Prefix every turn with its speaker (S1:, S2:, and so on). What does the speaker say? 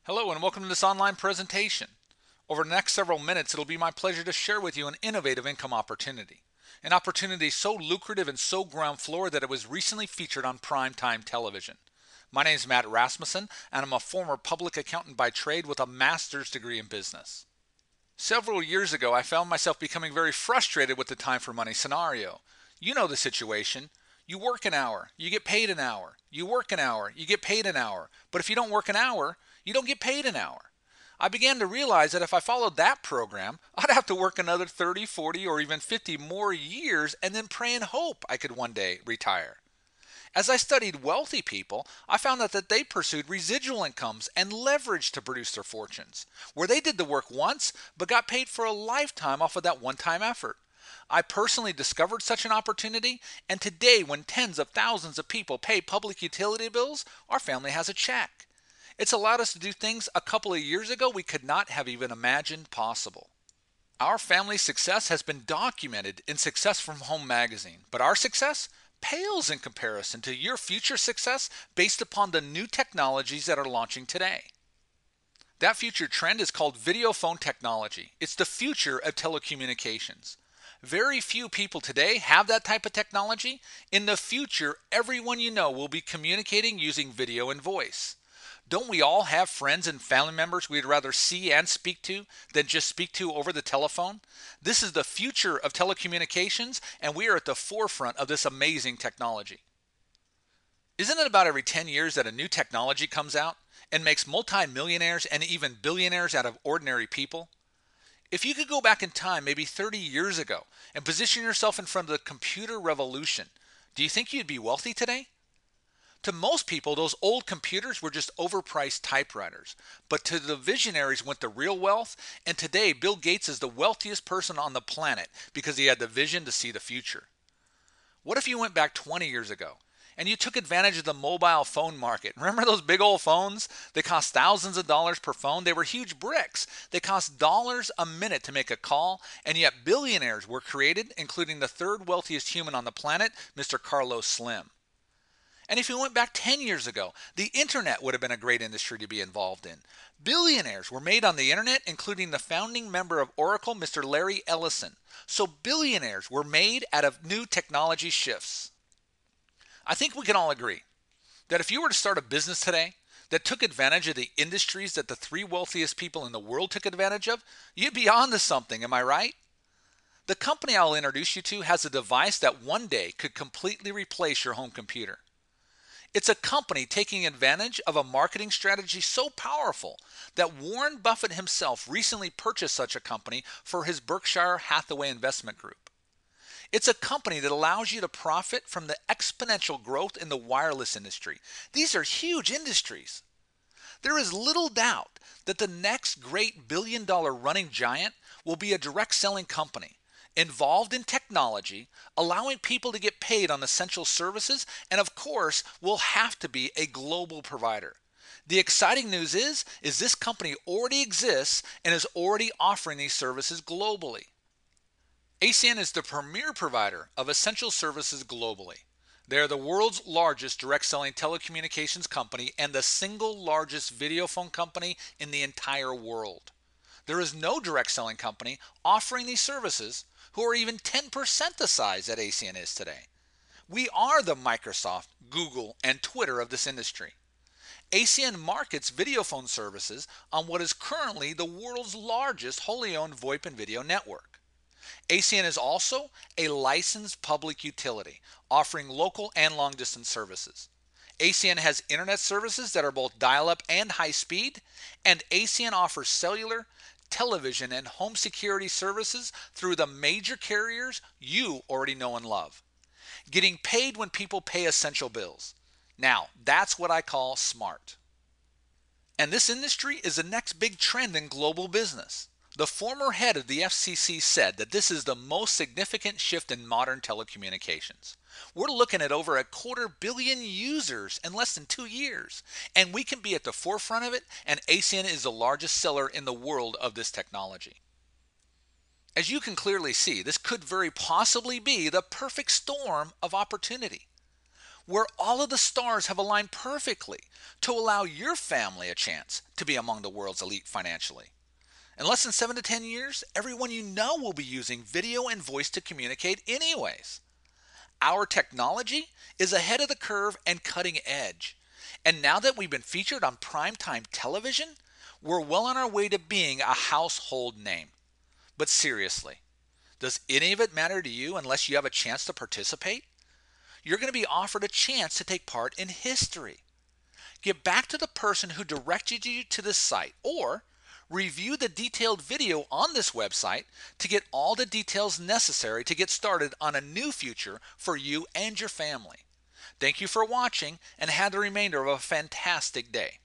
S1: Hello and welcome to this online presentation. Over the next several minutes, it'll be my pleasure to share with you an innovative income opportunity. An opportunity so lucrative and so ground floor that it was recently featured on primetime television. My name is Matt Rasmussen, and I'm a former public accountant by trade with a master's degree in business. Several years ago, I found myself becoming very frustrated with the time for money scenario. You know the situation. You work an hour, you get paid an hour. You work an hour, you get paid an hour. But if you don't work an hour, you don't get paid an hour. I began to realize that if I followed that program, I'd have to work another 30, 40, or even 50 more years and then pray and hope I could one day retire. As I studied wealthy people, I found out that they pursued residual incomes and leverage to produce their fortunes, where they did the work once but got paid for a lifetime off of that one-time effort. I personally discovered such an opportunity, and today when tens of thousands of people pay public utility bills, our family has a check. It's allowed us to do things a couple of years ago we could not have even imagined possible. Our family's success has been documented in Success from Home magazine, but our success pales in comparison to your future success based upon the new technologies that are launching today. That future trend is called video phone technology. It's the future of telecommunications. Very few people today have that type of technology. In the future, everyone you know will be communicating using video and voice. Don't we all have friends and family members we'd rather see and speak to than just speak to over the telephone? This is the future of telecommunications, and we are at the forefront of this amazing technology. Isn't it about every 10 years that a new technology comes out and makes multimillionaires and even billionaires out of ordinary people? If you could go back in time maybe 30 years ago and position yourself in front of the computer revolution, do you think you'd be wealthy today? To most people, those old computers were just overpriced typewriters. But to the visionaries went the real wealth, and today Bill Gates is the wealthiest person on the planet because he had the vision to see the future. What if you went back 20 years ago and you took advantage of the mobile phone market? Remember those big old phones? They cost thousands of dollars per phone. They were huge bricks. They cost dollars a minute to make a call, and yet billionaires were created, including the third wealthiest human on the planet, Mr. Carlos Slim. And if you went back 10 years ago, the internet would have been a great industry to be involved in. Billionaires were made on the internet, including the founding member of Oracle, Mr. Larry Ellison. So billionaires were made out of new technology shifts. I think we can all agree that if you were to start a business today that took advantage of the industries that the three wealthiest people in the world took advantage of, you'd be on to something, am I right? The company I'll introduce you to has a device that one day could completely replace your home computer. It's a company taking advantage of a marketing strategy so powerful that Warren Buffett himself recently purchased such a company for his Berkshire Hathaway investment group. It's a company that allows you to profit from the exponential growth in the wireless industry. These are huge industries. There is little doubt that the next great billion-dollar running giant will be a direct selling company involved in technology, allowing people to get paid on essential services, and of course will have to be a global provider. The exciting news is this company already exists and is already offering these services globally. ACN is the premier provider of essential services globally. They are the world's largest direct selling telecommunications company and the single largest video phone company in the entire world. There is no direct selling company offering these services who are even 10% the size that ACN is today. We are the Microsoft, Google, and Twitter of this industry. ACN markets video phone services on what is currently the world's largest wholly owned VoIP and video network. ACN is also a licensed public utility offering local and long distance services. ACN has internet services that are both dial-up and high speed, and ACN offers cellular, television, and home security services through the major carriers you already know and love. Getting paid when people pay essential bills. Now, that's what I call smart. And this industry is the next big trend in global business. The former head of the FCC said that this is the most significant shift in modern telecommunications. We're looking at over 250 million users in less than 2 years, and we can be at the forefront of it, and ACN is the largest seller in the world of this technology. As you can clearly see, this could very possibly be the perfect storm of opportunity. where all of the stars have aligned perfectly to allow your family a chance to be among the world's elite financially. In less than 7 to 10 years, everyone you know will be using video and voice to communicate anyways. Our technology is ahead of the curve and cutting edge. And now that we've been featured on primetime television, we're well on our way to being a household name. But seriously, does any of it matter to you unless you have a chance to participate? You're going to be offered a chance to take part in history. Get back to the person who directed you to this site, or review the detailed video on this website to get all the details necessary to get started on a new future for you and your family. Thank you for watching, and have the remainder of a fantastic day.